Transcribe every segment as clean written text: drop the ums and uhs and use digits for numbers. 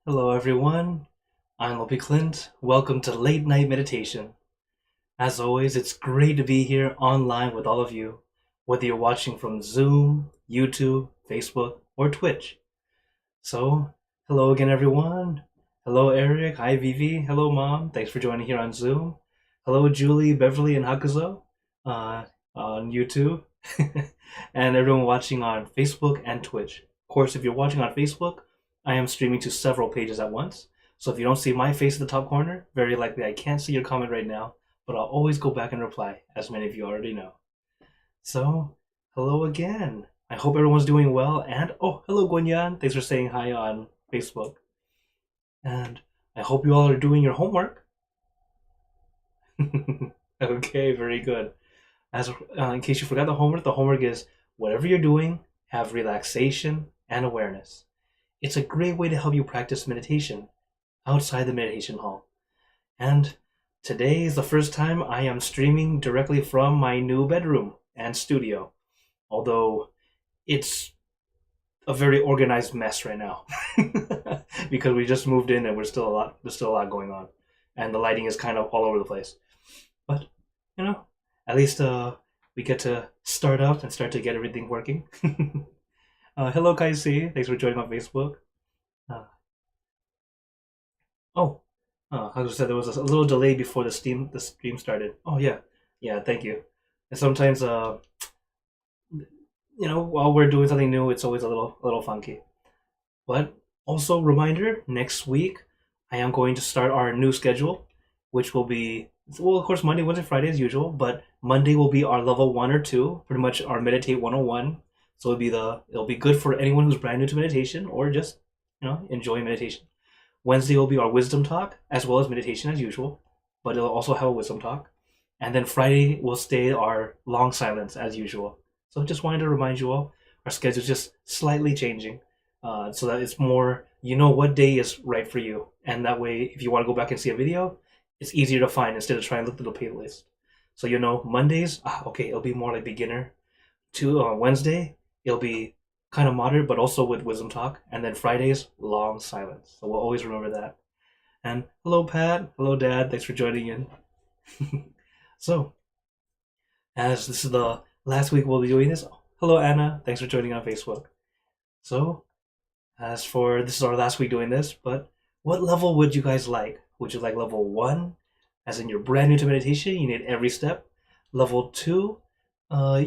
Hello, everyone. I'm Opie Clint. Welcome to Late Night Meditation. As always, it's great to be here online with all of you, whether you're watching from Zoom, YouTube, Facebook, or Twitch. So, hello again, everyone. Hello, Eric. Hi, Vivi. Hello, Mom. Thanks for joining here on Zoom. Hello, Julie, Beverly, and Hakuzo on YouTube. And everyone watching on Facebook and Twitch. Of course, if you're watching on Facebook, I am streaming to several pages at once. So if you don't see my face in the top corner, very likely I can't see your comment right now, but I'll always go back and reply, as many of you already know. So, hello again. I hope everyone's doing well. And, oh, hello, Gwenyan. Thanks for saying hi on Facebook. And I hope you all are doing your homework. Okay, very good. In case you forgot the homework is whatever you're doing, have relaxation and awareness. It's a great way to help you practice meditation outside the meditation hall. And today is the first time I am streaming directly from my new bedroom and studio, although it's a very organized mess right now because we just moved in and there's still a lot going on, and the lighting is kind of all over the place. But at least we get to start up and start to get everything working. Hello, Kaisi. Thanks for joining on Facebook. Uh, oh, I just said there was a little delay before the stream started. Oh yeah. Thank you. And sometimes while we're doing something new, it's always a little funky. But also reminder, next week I am going to start our new schedule, which will be, well, of course, Monday, Wednesday, Friday as usual, but Monday will be our level 1 or 2, pretty much our Meditate 101. So it'll be good for anyone who's brand new to meditation or just, enjoying meditation. Wednesday will be our wisdom talk, as well as meditation as usual, but it'll also have a wisdom talk. And then Friday will stay our long silence as usual. So just wanted to remind you all, our schedule's just slightly changing, so that it's more, what day is right for you. And that way, if you want to go back and see a video, it's easier to find instead of trying to look through the playlist. So Mondays, okay, it'll be more like beginner. Wednesday, it'll be kind of moderate, but also with wisdom talk. And then Fridays, long silence. So we'll always remember that. And hello, Pat. Hello, Dad. Thanks for joining in. So, as this is the last week we'll be doing this, hello, Anna. Thanks for joining on Facebook. So, this is our last week doing this, but what level would you guys like? Would you like level 1, as in you're brand new to meditation, you need every step? Level 2,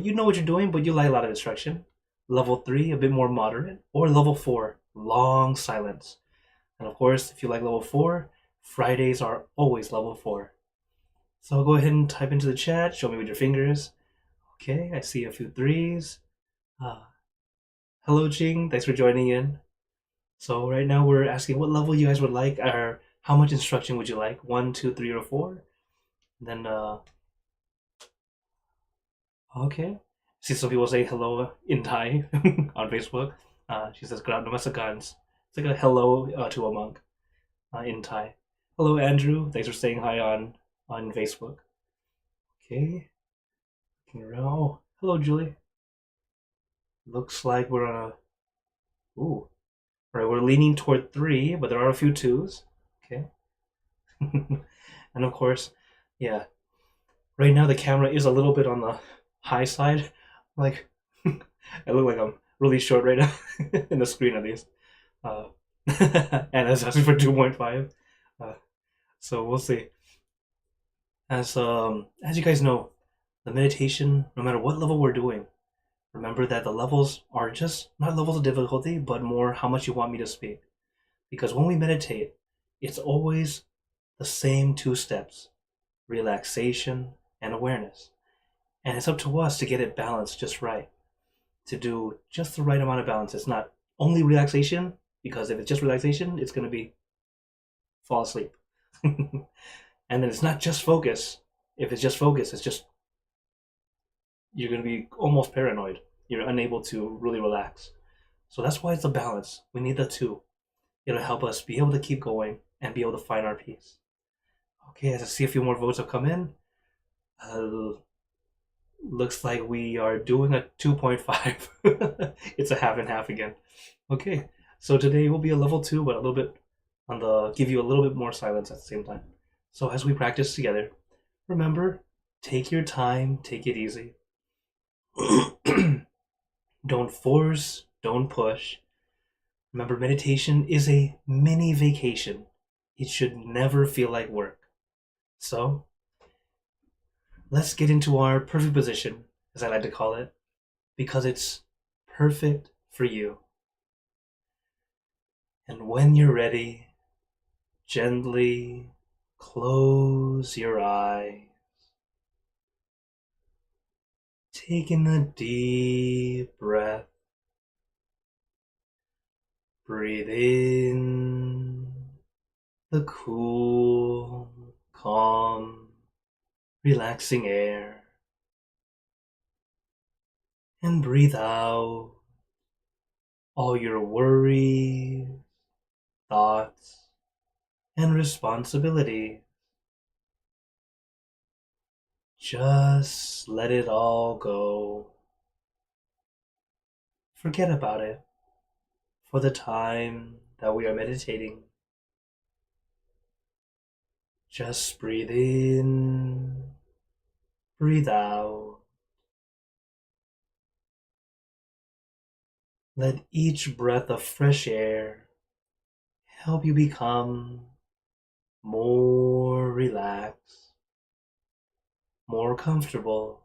you know what you're doing, but you like a lot of instruction. Level 3, a bit more moderate. Or level 4, long silence. And of course, if you like level 4, Fridays are always level 4. So go ahead and type into the chat, show me with your fingers. Okay, I see a few 3s. Hello, Ching, thanks for joining in. So right now we're asking what level you guys would like, or how much instruction would you like? 1, 2, 3, or 4? And then, okay. See some people say hello in Thai on Facebook. She says, "Grab namasakans." It's like a hello to a monk in Thai. Hello, Andrew. Thanks for saying hi on Facebook. Okay. Oh, hello, Julie. Looks like we're on a. Ooh. Right, we're leaning toward 3, but there are a few 2s. Okay. And of course, yeah. Right now the camera is a little bit on the high side. Like, I look like I'm really short right now in the screen at least. And it's asking for 2.5. So we'll see. As you guys know, the meditation, no matter what level we're doing, remember that the levels are just not levels of difficulty, but more how much you want me to speak. Because when we meditate, it's always the same 2 steps: relaxation and awareness. And it's up to us to get it balanced just right, to do just the right amount of balance. It's not only relaxation, because if it's just relaxation, it's going to be fall asleep. And then it's not just focus. If it's just focus, it's just, you're going to be almost paranoid. You're unable to really relax. So that's why it's a balance. We need the 2. It'll help us be able to keep going and be able to find our peace. Okay, as I see a few more votes have come in, looks like we are doing a 2.5. It's a half and half again. Okay, so today will be a level 2, but a little bit give you a little bit more silence at the same time. So as we practice together, remember, take your time, take it easy. Don't force, don't push. Remember, meditation is a mini vacation. It should never feel like work. So, let's get into our perfect position, as I like to call it, because it's perfect for you. And when you're ready, gently close your eyes. Taking a deep breath. Breathe in the cool, calm, relaxing air. And breathe out all your worries, thoughts, and responsibility. Just let it all go. Forget about it for the time that we are meditating. Just breathe in, breathe out. Let each breath of fresh air help you become more relaxed, more comfortable.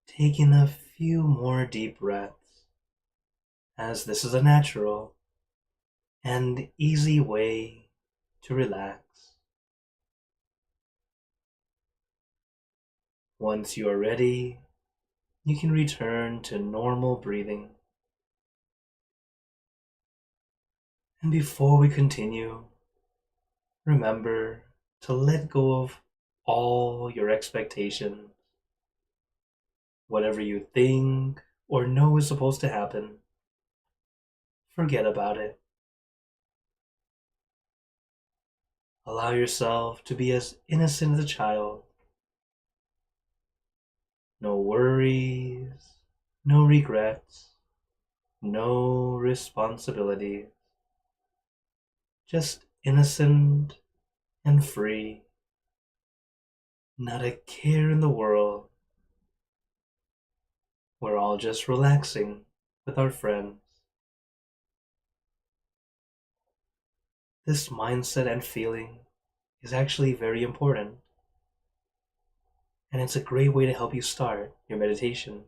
Taking a few more deep breaths, as this is a natural and easy way to relax. Once you are ready, you can return to normal breathing. And before we continue, remember to let go of all your expectations. Whatever you think or know is supposed to happen, forget about it. Allow yourself to be as innocent as a child. No worries, no regrets, no responsibilities. Just innocent and free. Not a care in the world. We're all just relaxing with our friends. This mindset and feeling is actually very important. And it's a great way to help you start your meditation.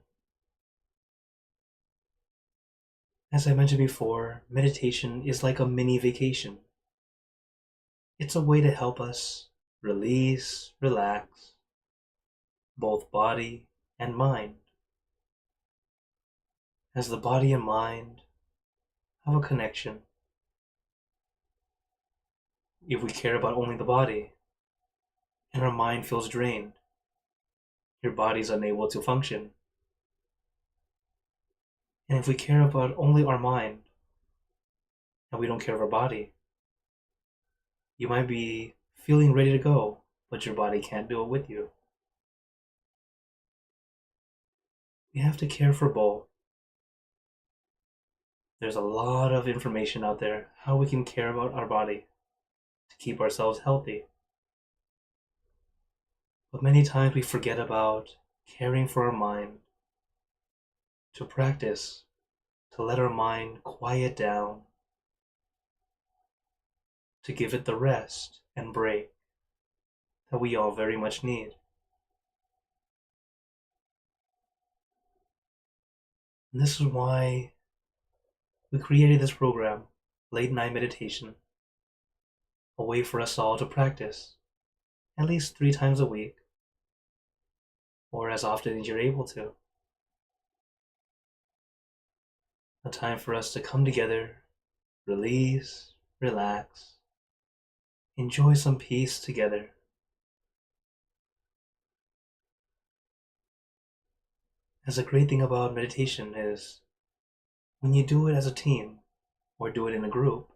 As I mentioned before, meditation is like a mini vacation. It's a way to help us release, relax, both body and mind. As the body and mind have a connection. If we care about only the body, and our mind feels drained, your body's unable to function. And if we care about only our mind, and we don't care of our body, you might be feeling ready to go, but your body can't do it with you. We have to care for both. There's a lot of information out there how we can care about our body to keep ourselves healthy. But many times we forget about caring for our mind, to practice, to let our mind quiet down, to give it the rest and break that we all very much need. And this is why we created this program, Late Night Meditation, a way for us all to practice at least 3 times a week, or as often as you're able to. A time for us to come together, release, relax, enjoy some peace together. As a great thing about meditation is when you do it as a team or do it in a group,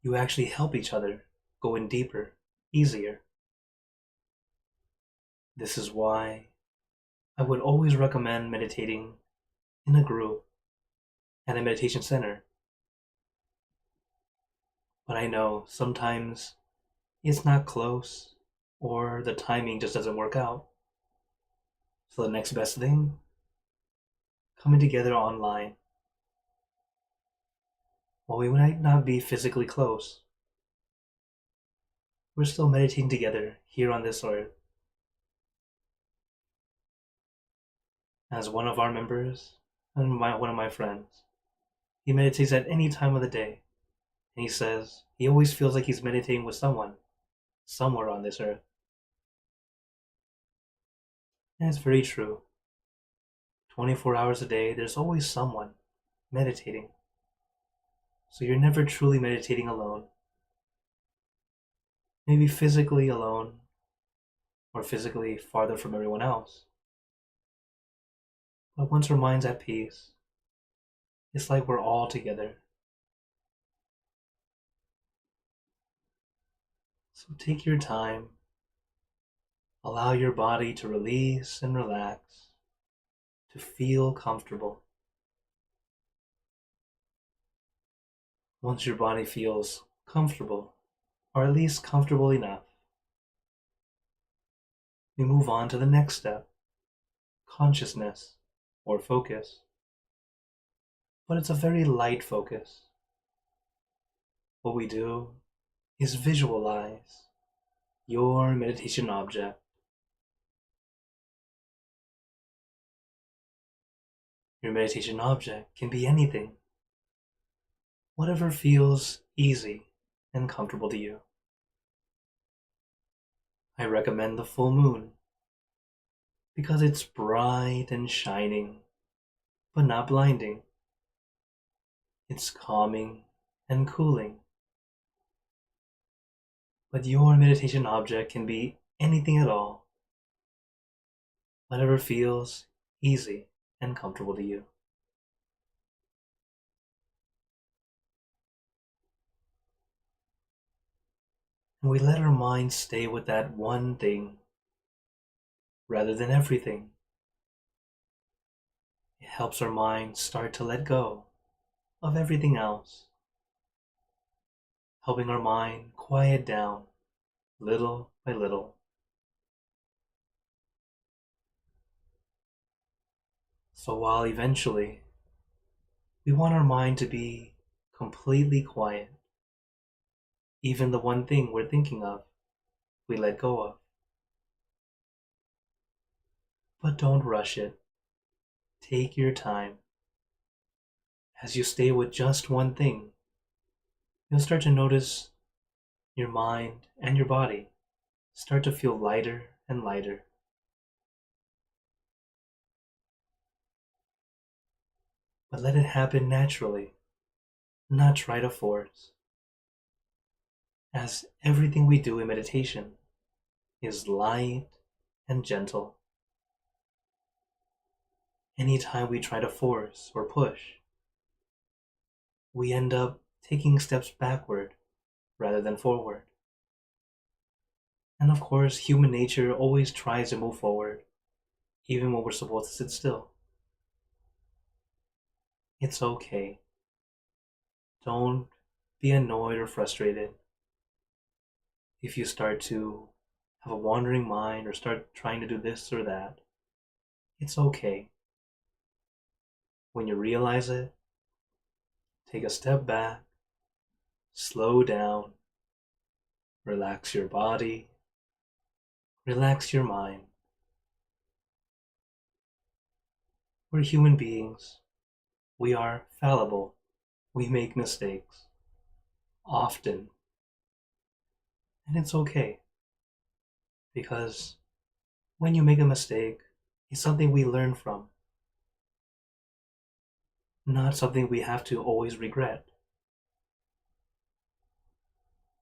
you actually help each other go in deeper, easier. This is why I would always recommend meditating in a group and a meditation center. But I know sometimes it's not close or the timing just doesn't work out. So the next best thing, coming together online. While we might not be physically close, we're still meditating together here on this earth. As one of our members and one of my friends, he meditates at any time of the day, and he says he always feels like he's meditating with someone, somewhere on this earth. And it's very true. 24 hours a day, there's always someone meditating. So you're never truly meditating alone. Maybe physically alone, or physically farther from everyone else. But once our mind's at peace, it's like we're all together. So take your time. Allow your body to release and relax, to feel comfortable. Once your body feels comfortable, or at least comfortable enough, we move on to the next step, consciousness or focus. But it's a very light focus. What we do is visualize your meditation object. Your meditation object can be anything, whatever feels easy and comfortable to you. I recommend the full moon because it's bright and shining, but not blinding. It's calming and cooling. But your meditation object can be anything at all, whatever feels easy and comfortable to you. And we let our mind stay with that one thing rather than everything. It helps our mind start to let go of everything else, helping our mind quiet down little by little. So while eventually we want our mind to be completely quiet, even the one thing we're thinking of, we let go of. But don't rush it. Take your time. As you stay with just one thing, you'll start to notice your mind and your body start to feel lighter and lighter. But let it happen naturally, not try to force. As everything we do in meditation is light and gentle. Anytime we try to force or push, we end up taking steps backward rather than forward. And of course, human nature always tries to move forward, even when we're supposed to sit still. It's okay. Don't be annoyed or frustrated if you start to have a wandering mind or start trying to do this or that. It's okay. When you realize it, take a step back, slow down, relax your body, relax your mind. We're human beings. We are fallible. We make mistakes. Often. And it's okay. Because when you make a mistake, it's something we learn from. Not something we have to always regret.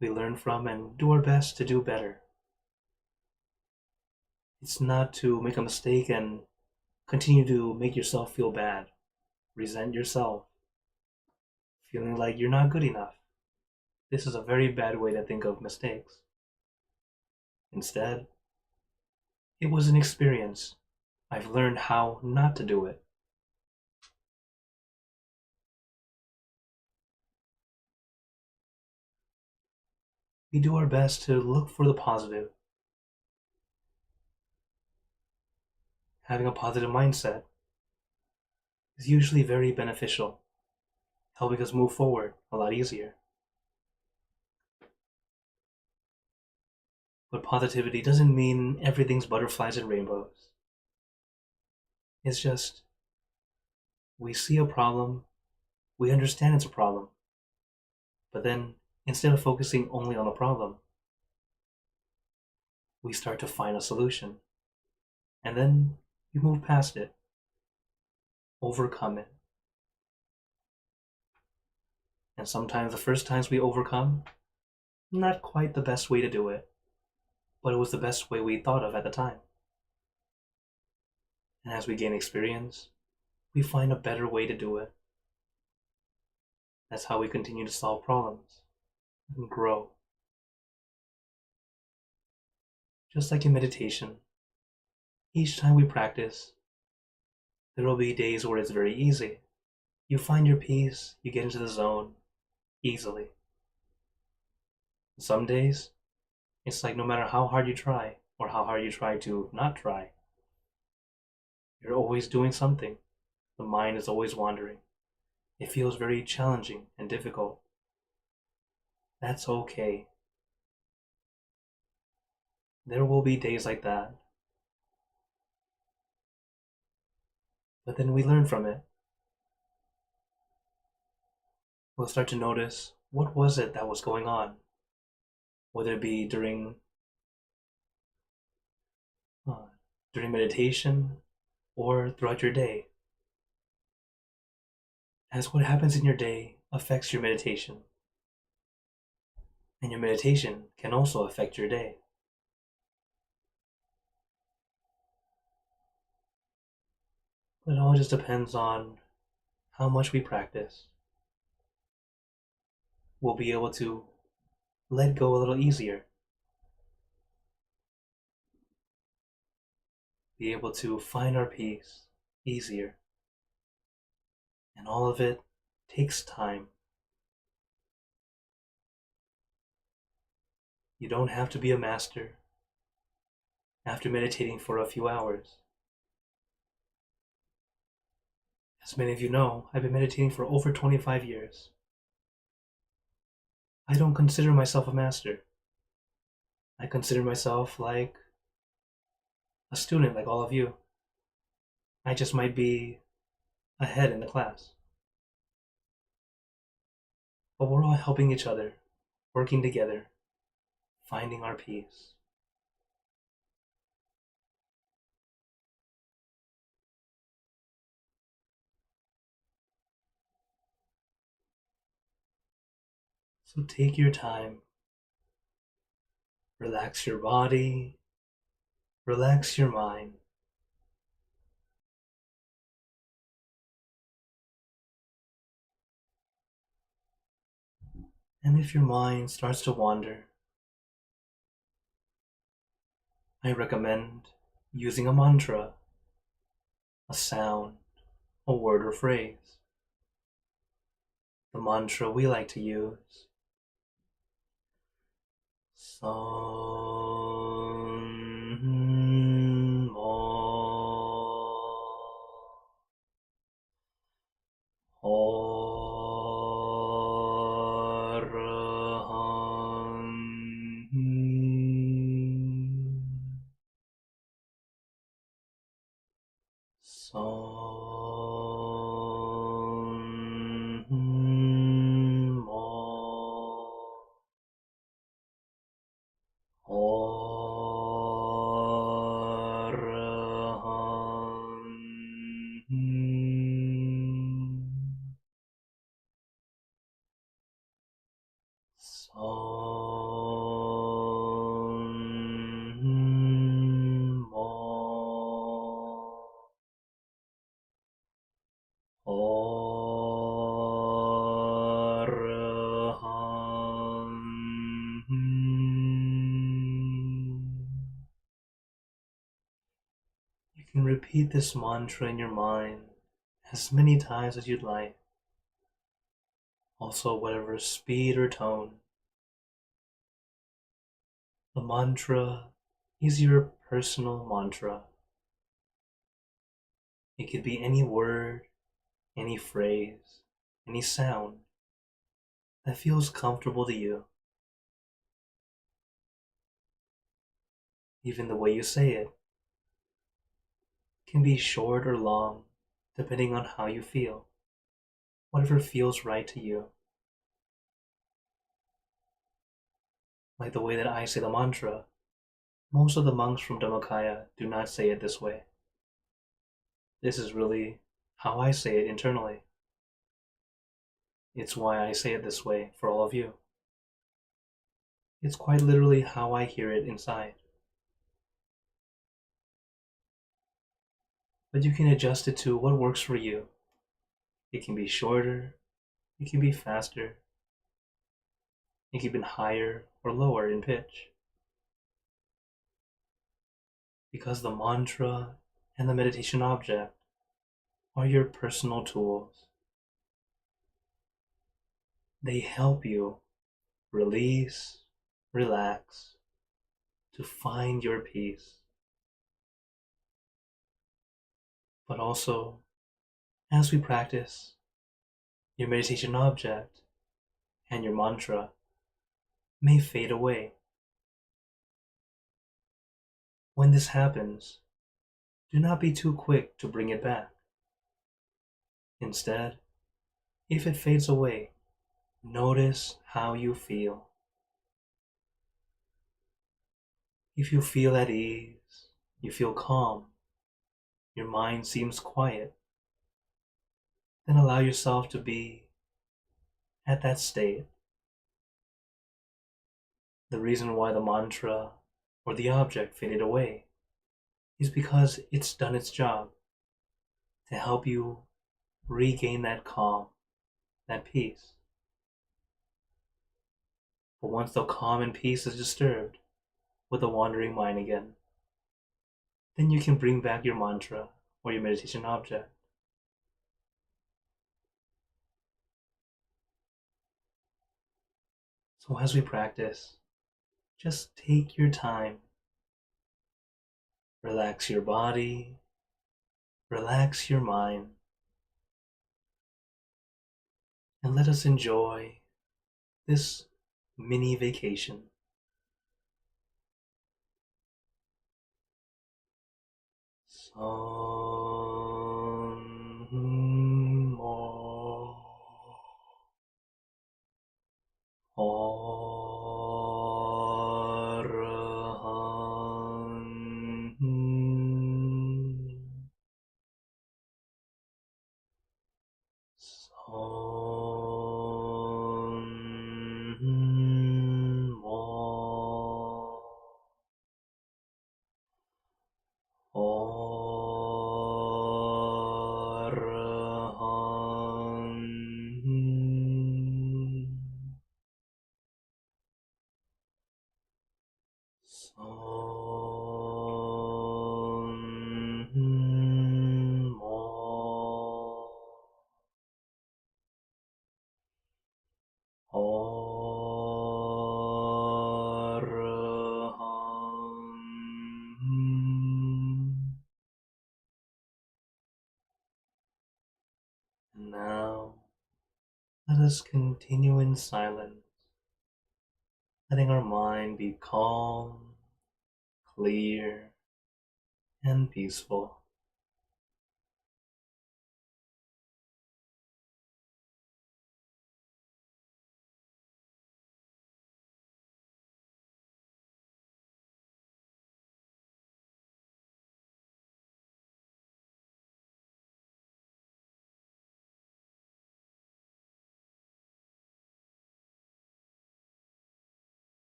We learn from and do our best to do better. It's not to make a mistake and continue to make yourself feel bad, resent yourself, feeling like you're not good enough. This is a very bad way to think of mistakes. Instead, it was an experience. I've learned how not to do it. we do our best to look for the positive. Having a positive mindset is usually very beneficial, helping us move forward a lot easier. But positivity doesn't mean everything's butterflies and rainbows. It's just, we see a problem, we understand it's a problem, but then instead of focusing only on the problem, we start to find a solution. And then we move past it, overcome it. And sometimes the first times we overcome, not quite the best way to do it, but it was the best way we thought of at the time. And as we gain experience, we find a better way to do it. That's how we continue to solve problems and grow. Just like in meditation, each time we practice, there will be days where it's very easy. You find your peace, you get into the zone easily. Some days, it's like no matter how hard you try, or how hard you try to not try, you're always doing something. The mind is always wandering. It feels very challenging and difficult. That's okay. There will be days like that. But then we learn from it. We'll start to notice, what was it that was going on? Whether it be during meditation or throughout your day. As what happens in your day affects your meditation. And your meditation can also affect your day. But it all just depends on how much we practice. We'll be able to let go a little easier. Be able to find our peace easier. And all of it takes time. You don't have to be a master after meditating for a few hours. As many of you know, I've been meditating for over 25 years. I don't consider myself a master. I consider myself like a student like all of you. I just might be ahead in the class. But we're all helping each other, working together, finding our peace. So take your time, relax your body, relax your mind. And if your mind starts to wander, I recommend using a mantra, a sound, a word or phrase. The mantra we like to use, Sam You can repeat this mantra in your mind as many times as you'd like. Also, whatever speed or tone The mantra is your personal mantra. It could be any word, any phrase, any sound that feels comfortable to you. Even the way you say it can be short or long, depending on how you feel, whatever feels right to you. Like the way that I say the mantra, most of the monks from Dhammakaya do not say it this way. This is really how I say it internally. It's why I say it this way for all of you. It's quite literally how I hear it inside. But you can adjust it to what works for you. It can be shorter, it can be faster, it can be higher or lower in pitch. Because the mantra and the meditation object are your personal tools. They help you release, relax, to find your peace. But also, as we practice, your meditation object and your mantra may fade away. When this happens, do not be too quick to bring it back. Instead, if it fades away, notice how you feel. If you feel at ease, you feel calm, your mind seems quiet, then allow yourself to be at that state. The reason why the mantra or the object faded away is because it's done its job to help you regain that calm, that peace. But once the calm and peace is disturbed with a wandering mind again, then you can bring back your mantra or your meditation object. So as we practice, just take your time. Relax your body, relax your mind, and let us enjoy this mini vacation. And now, let us continue in silence, letting our mind be calm, clear, and peaceful.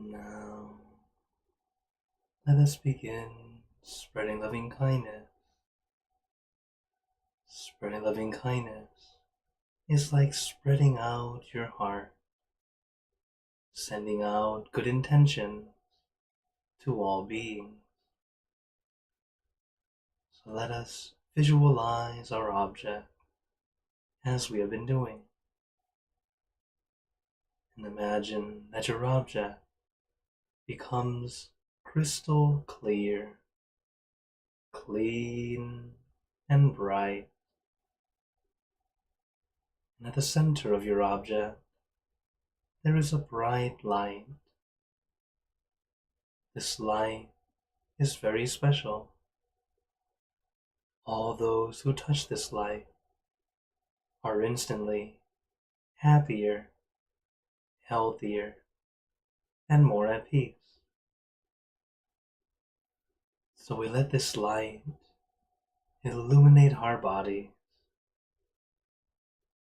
Now, let us begin spreading loving kindness. Spreading loving kindness is like spreading out your heart, sending out good intentions to all beings. So let us visualize our object as we have been doing. And imagine that your object becomes crystal clear, clean and bright. And at the center of your object, there is a bright light. This light is very special. All those who touch this light are instantly happier, healthier, and more at peace. So we let this light illuminate our body,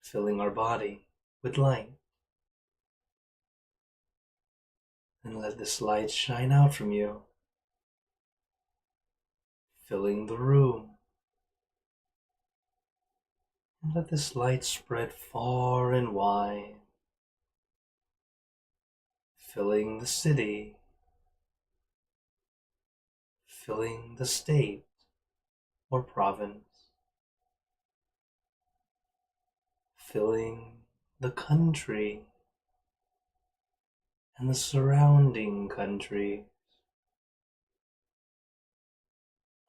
filling our body with light. And let this light shine out from you, filling the room. And let this light spread far and wide, filling the city, filling the state or province, filling the country and the surrounding countries,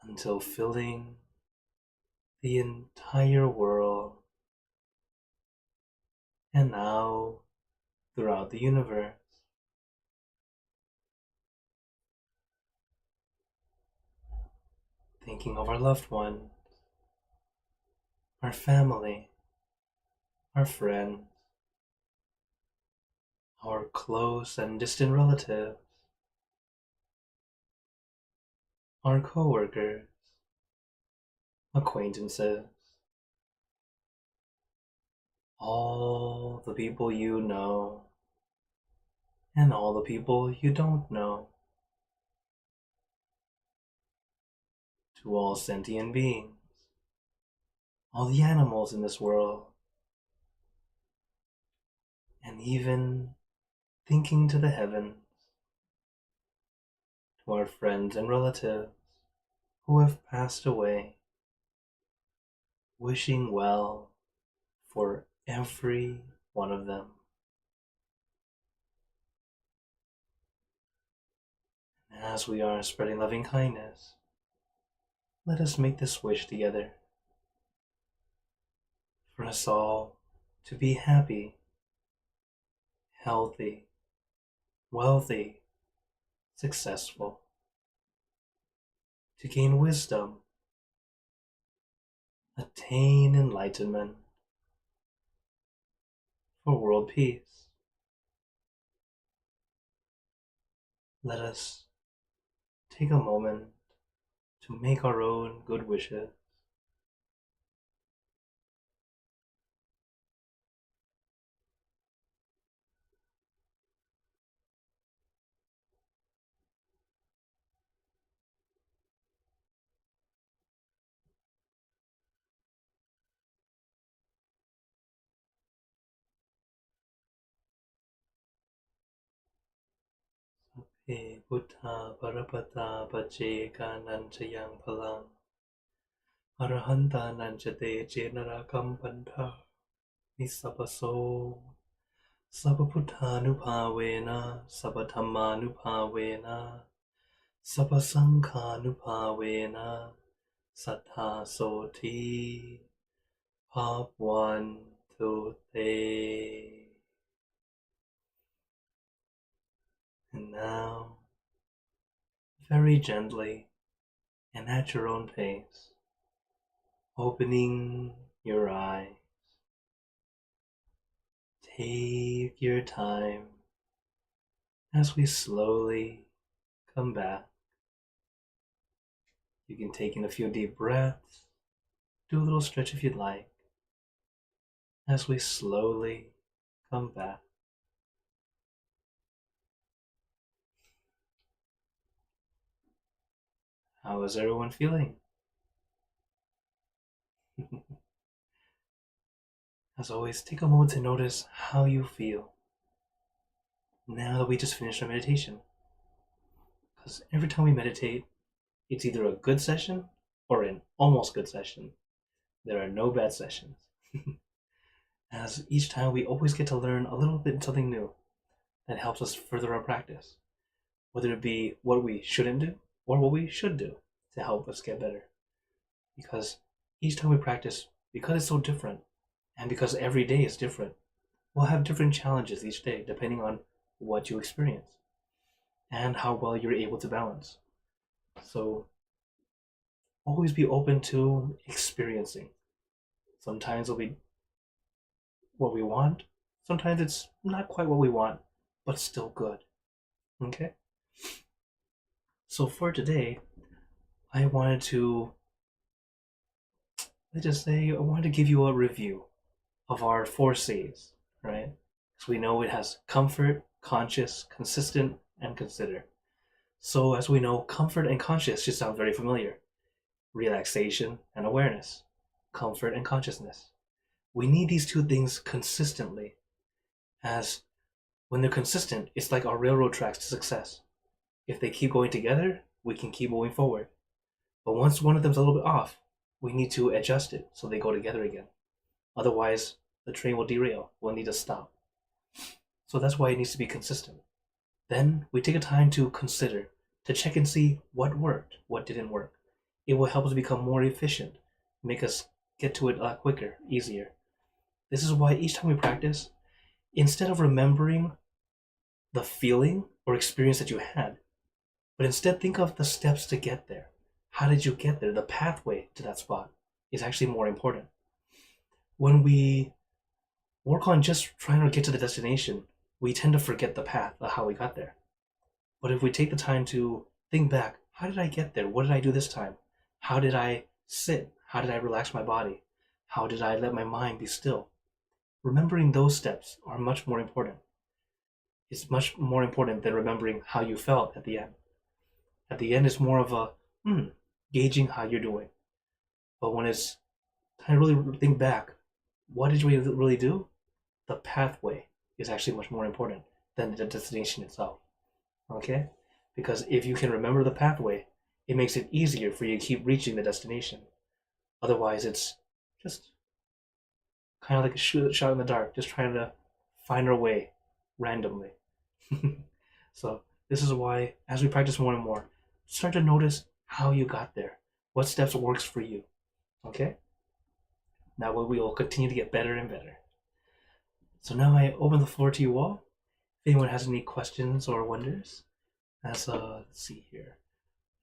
until filling the entire world, and now throughout the universe. Thinking of our loved ones, our family, our friends, our close and distant relatives, our co-workers, acquaintances, all the people you know, and all the people you don't know, to all sentient beings, all the animals in this world, and even thinking to the heavens, to our friends and relatives who have passed away, wishing well for every one of them. And as we are spreading loving kindness, let us make this wish together for us all to be happy, healthy, wealthy, successful, to gain wisdom, attain enlightenment, for world peace. Let us take a moment to make our own good wishes. Buddha Parapata Pacheka Nanchayang Palang Arahanta Nanchate Chenarakam Pantha Nisapaso Sabaputanupavena Sabathamanupavena Sabasankhanupavena Sattha Soti Pop 1, 2, 3. And now, very gently and at your own pace, opening your eyes. Take your time as we slowly come back. You can take in a few deep breaths, do a little stretch if you'd like, as we slowly come back. How is everyone feeling? As always, take a moment to notice how you feel now that we just finished our meditation. Because every time we meditate, it's either a good session or an almost good session. There are no bad sessions. As each time we always get to learn a little bit something new that helps us further our practice, whether it be what we shouldn't do or what we should do to help us get better. Because each time we practice, because it's so different, and because every day is different, we'll have different challenges each day depending on what you experience and how well you're able to balance. So always be open to experiencing. Sometimes it'll be what we want, sometimes it's not quite what we want, but still good. Okay? So for today, I wanted to, I wanted to give you a review of our 4Cs, right? Because we know it has comfort, conscious, consistent, and consider. So as we know, comfort and conscious should sound very familiar. Relaxation and awareness, comfort and consciousness. We need these two things consistently, as when they're consistent, it's like our railroad tracks to success. If they keep going together, we can keep moving forward. But once one of them's a little bit off, we need to adjust it so they go together again. Otherwise, the train will derail. We'll need to stop. So that's why it needs to be consistent. Then we take a time to consider, to check and see what worked, what didn't work. It will help us become more efficient, make us get to it a lot quicker, easier. This is why each time we practice, instead of remembering the feeling or experience that you had, but instead think of the steps to get there. How did you get there? The pathway to that spot is actually more important. When we work on just trying to get to the destination, we tend to forget the path of how we got there. But if we take the time to think back, how did I get there? What did I do this time? How did I sit? How did I relax my body? How did I let my mind be still? Remembering those steps are much more important. It's much more important than remembering how you felt at the end. At the end, it's more of a gauging how you're doing. But when it's time to really think back, what did you really do? The pathway is actually much more important than the destination itself. Okay? Because if you can remember the pathway, it makes it easier for you to keep reaching the destination. Otherwise, it's just kind of like a shot in the dark, just trying to find our way randomly. So this is why, as we practice more and more, start to notice how you got there, what steps works for you. Okay? Now we will continue to get better and better. So now I open the floor to you all. If anyone has any questions or wonders, let's see here.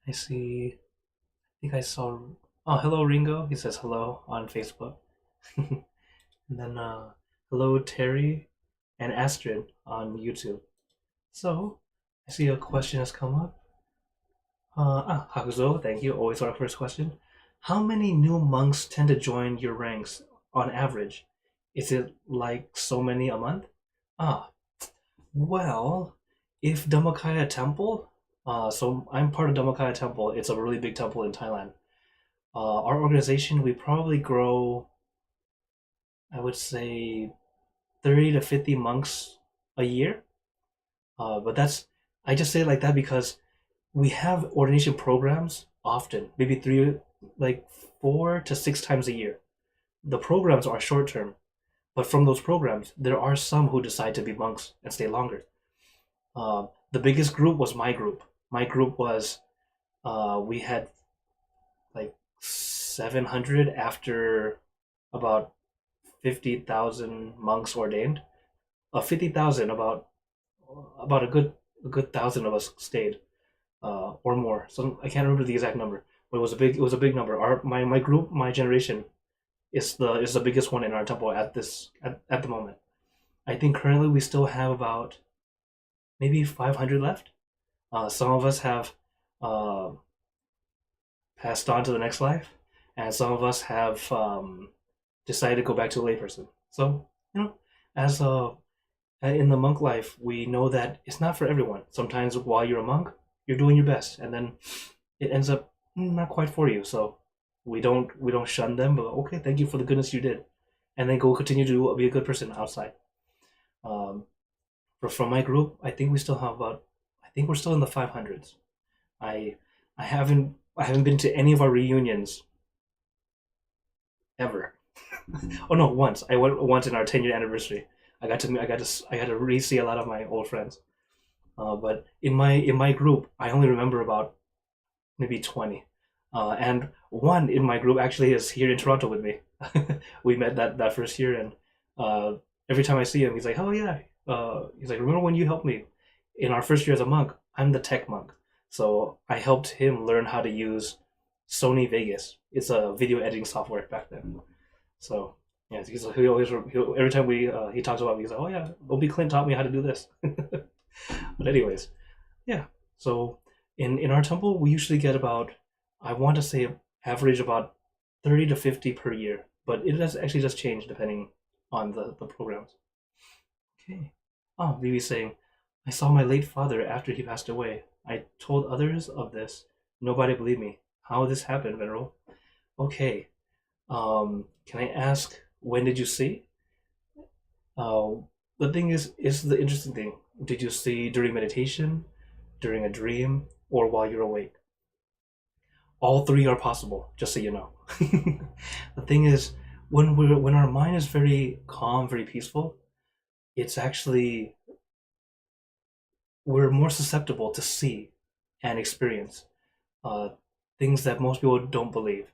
I think I saw. Oh, hello Ringo. He says hello on Facebook. And then hello Terry and Astrid on YouTube. So I see a question has come up. Hakuzo, thank you. Always our first question. How many new monks tend to join your ranks on average? Is it like so many a month? Well, if Dhammakaya Temple, so I'm part of Dhammakaya Temple. It's a really big temple in Thailand. Our organization, we probably grow, I would say, 30 to 50 monks a year. But I just say it like that because we have ordination programs often, maybe 4 to 6 times a year. The programs are short term, but from those programs, there are some who decide to be monks and stay longer. The biggest group was my group. My group was, we had like 700 after about 50,000 monks ordained. 50,000, about a good 1,000 of us stayed, or more. So I can't remember the exact number, but it was a big number. My group, my generation, is the biggest one in our temple at the moment. I think currently we still have about maybe 500 left. Some of us have passed on to the next life, and some of us have decided to go back to a layperson. So as in the monk life, we know that it's not for everyone. Sometimes while you're a monk, you're doing your best, and then it ends up not quite for you. So we don't shun them, but okay, thank you for the goodness you did, and then go continue to be a good person outside. Um, but from my group, I think we still have about. I think we're still in the 500s. I I haven't been to any of our reunions ever. Oh no, once I went once in our 10-year anniversary. I got to re-see a lot of my old friends. But in my group, I only remember about maybe 20. And one in my group actually is here in Toronto with me. We met that first year, and uh, every time I see him, he's like, "Oh yeah." He's like, "Remember when you helped me in our first year as a monk? I'm the tech monk, so I helped him learn how to use Sony Vegas. It's a video editing software back then." So yeah, every time he talks about me, he's like, "Oh yeah, Obi Clint taught me how to do this." But anyways, yeah. So in our temple, we usually get about, I want to say, average about 30 to 50 per year, but it does actually just change depending on the programs. Okay. Oh, Vivi's saying, I saw my late father after he passed away. I told others of this. Nobody believed me. How this happened, Venerable? Okay. Can I ask, when did you see? Uh, the thing is the interesting thing. Did you see during meditation, during a dream, or while you're awake? All three are possible, just so you know. The thing is, when our mind is very calm, very peaceful, it's actually, we're more susceptible to see and experience uh, things that most people don't believe.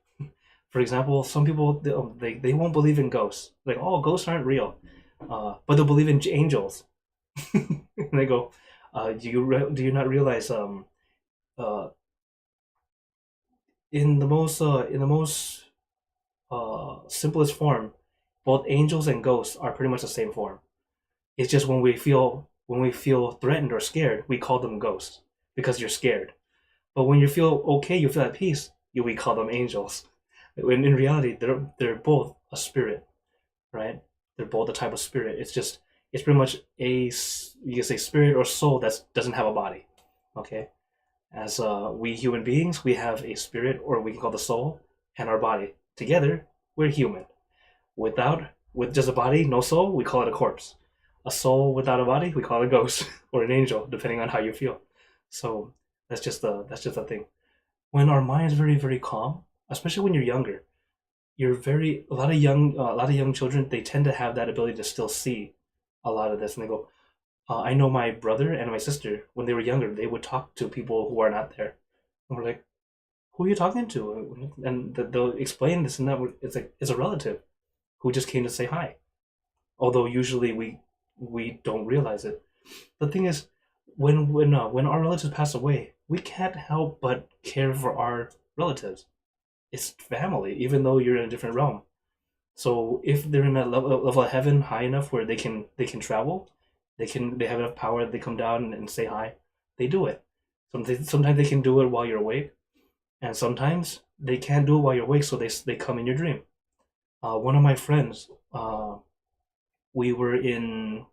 For example, some people they won't believe in ghosts. Like, oh, ghosts aren't real, but they'll believe in angels. And they go, do you not realize uh, in the most simplest form, both angels and ghosts are pretty much the same form. It's just when we feel threatened or scared, we call them ghosts because you're scared. But when you feel okay, you feel at peace, we call them angels. When in reality, they're both a spirit, right? They're both a type of spirit. It's pretty much you can say spirit or soul that doesn't have a body. Okay, as we human beings, we have a spirit, or we can call the soul, and our body. Together, we're human. With just a body, no soul, we call it a corpse. A soul without a body, we call it a ghost or an angel, depending on how you feel. So that's just the thing. When our mind is very very calm, especially when you're younger, a lot of young children, they tend to have that ability to still see a lot of this, and they go, I know my brother and my sister, when they were younger, they would talk to people who are not there, and we're like, who are you talking to? And they'll explain this and that. It's like, it's a relative who just came to say hi, although usually we don't realize it. The thing is, when our relatives pass away, we can't help but care for our relatives. It's family, even though you're in a different realm. So if they're in that level of heaven high enough where they can travel, they have enough power, they come down and say hi, they do it. Sometimes they can do it while you're awake, and sometimes they can't do it while you're awake, so they come in your dream. One of my friends, we were in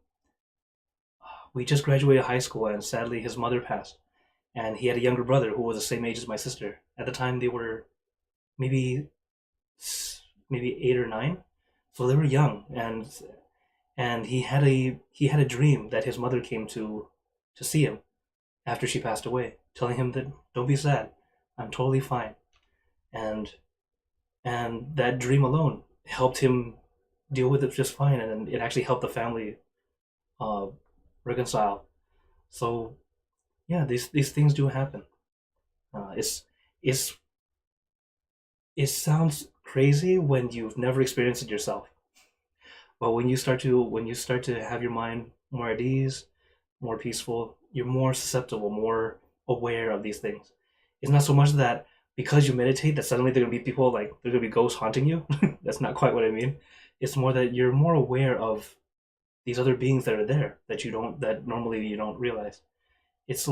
we just graduated high school, and sadly his mother passed, and he had a younger brother who was the same age as my sister. At the time, they were maybe maybe 8 or 9, so they were young, and he had a dream that his mother came to see him after she passed away, telling him that, don't be sad, I'm totally fine. And and that dream alone helped him deal with it just fine, and it actually helped the family uh, reconcile. So yeah, these things do happen. It's it's it sounds crazy when you've never experienced it yourself, but when you start to have your mind more at ease, more peaceful, you're more susceptible, more aware of these things. It's not so much that because you meditate that suddenly there are gonna be people, like there are gonna be ghosts haunting you. That's not quite what I mean. It's more that you're more aware of these other beings that are there that normally you don't realize. It's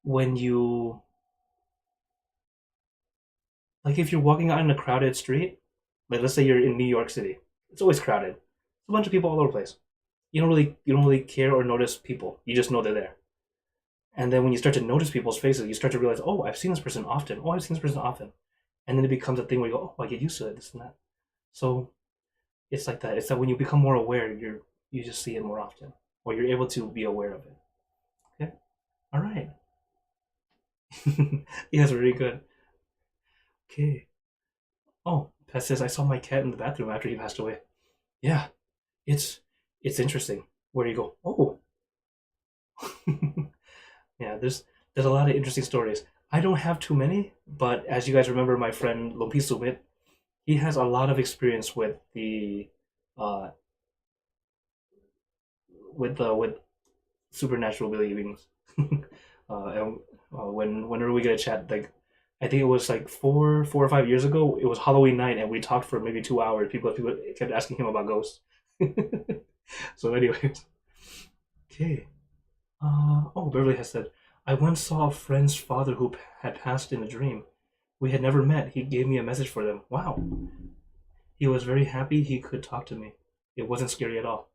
when you like if you're walking out in a crowded street, like let's say you're in New York City, it's always crowded. It's a bunch of people all over the place. You don't really care or notice people. You just know they're there. And then when you start to notice people's faces, you start to realize, oh, I've seen this person often. Oh, I've seen this person often. And then it becomes a thing where you go, oh, I get used to it, this and that. So it's like that. It's that when you become more aware, you just see it more often, or you're able to be aware of it. Okay. All right. Yeah, it's really good. Okay. Oh, Pat says I saw my cat in the bathroom after he passed away. Yeah, it's it's interesting. Where you go, oh, yeah. There's a lot of interesting stories. I don't have too many, but as you guys remember, my friend Lompi Sumit, he has a lot of experience uh with supernatural beings. And whenever we get a chat, like I think it was like 4 or 5 years ago. It was Halloween night, and we talked for maybe 2 hours. People kept asking him about ghosts. So, anyways, okay. Oh, Beverly has said, I once saw a friend's father who had passed in a dream. We had never met. He gave me a message for them. Wow. He was very happy he could talk to me. It wasn't scary at all.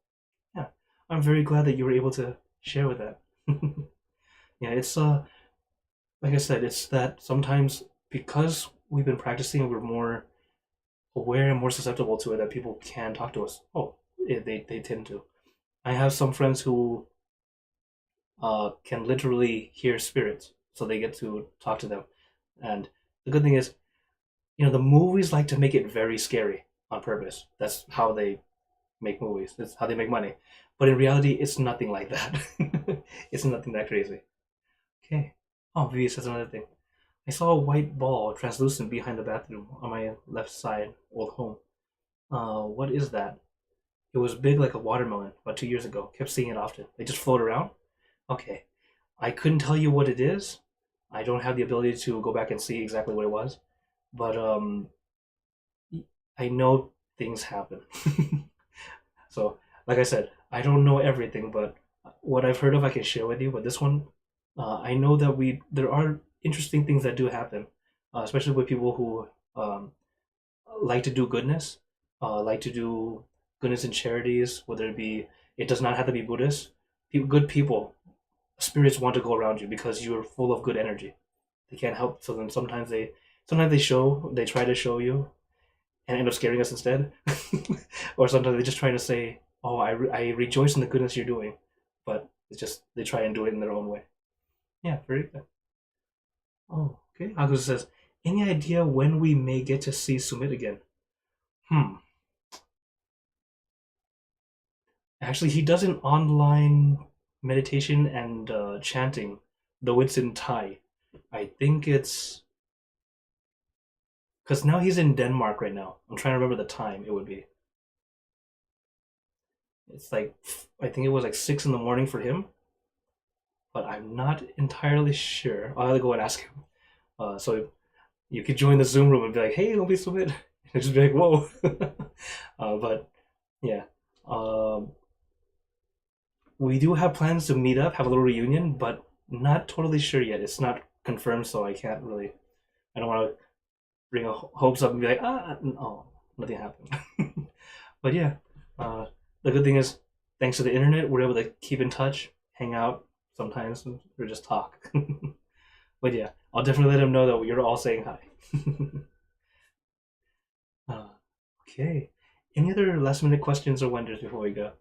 Yeah. I'm very glad that you were able to share with that. Yeah, it's like I said, it's that sometimes because we've been practicing, we're more aware and more susceptible to it that people can talk to us. Oh, they tend to. I have some friends who can literally hear spirits, so they get to talk to them. And the good thing is, the movies like to make it very scary on purpose. That's how they make movies. That's how they make money. But in reality, it's nothing like that. It's nothing that crazy. Okay. Oh, V says another thing. I saw a white ball translucent behind the bathroom on my left side old home. What is that? It was big like a watermelon about 2 years ago. Kept seeing it often. They just float around. Okay. I couldn't tell you what it is. I don't have the ability to go back and see exactly what it was. But I know things happen. So, like I said, I don't know everything, but what I've heard of, I can share with you. But this one, I know that there are interesting things that do happen, especially with people who like to do goodness, like to do goodness and charities. Whether it does not have to be Buddhist. Good people, spirits want to go around you because you're full of good energy. They can't help. So then sometimes they try to show you and end up scaring us instead. Or sometimes they just try to say, "Oh, I rejoice in the goodness you're doing," but it's just they try and do it in their own way. Yeah, very good. Oh, okay. Agus says, "Any idea when we may get to see Sumit again?" Hmm. Actually, he does an online meditation and chanting, though it's in Thai. I think it's because now he's in Denmark right now. I'm trying to remember the time it would be. It's like I think it was like 6 in the morning for him, but I'm not entirely sure. I'll have to go and ask him. So you could join the Zoom room and be like, "Hey, don't be submit," and just be like, "Whoa." But yeah, um, we do have plans to meet up, have a little reunion, but not totally sure yet. It's not confirmed, so I can't really. I don't want to bring hopes up and be like, no, nothing happened. But yeah, uh, the good thing is, thanks to the internet, we're able to keep in touch, hang out sometimes, or just talk. But yeah, I'll definitely let him know that you're all saying hi. uh, okay. Any other last minute questions or wonders before we go?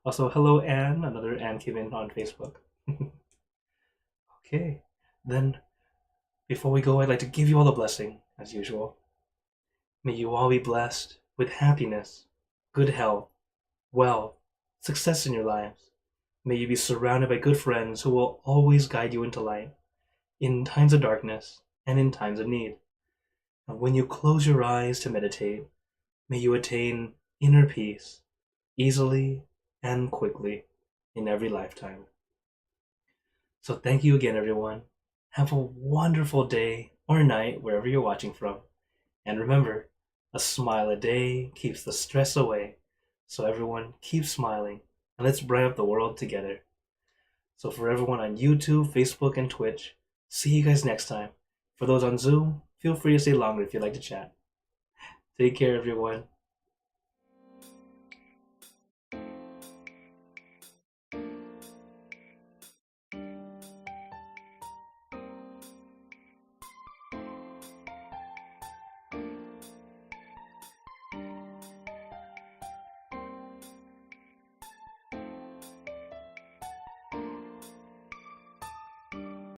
Also, hello, Anne. Another Anne came in on Facebook. Okay. Then, before we go, I'd like to give you all a blessing, as usual. May you all be blessed with happiness, good health, wealth, success in your lives. May you be surrounded by good friends who will always guide you into light, in times of darkness and in times of need. And when you close your eyes to meditate, may you attain inner peace, easily and quickly, in every lifetime. So thank you again, everyone. Have a wonderful day or night, wherever you're watching from. And remember, a smile a day keeps the stress away. So everyone, keep smiling, and let's brighten up the world together. So for everyone on YouTube, Facebook, and Twitch, see you guys next time. For those on Zoom, feel free to stay longer if you'd like to chat. Take care, everyone.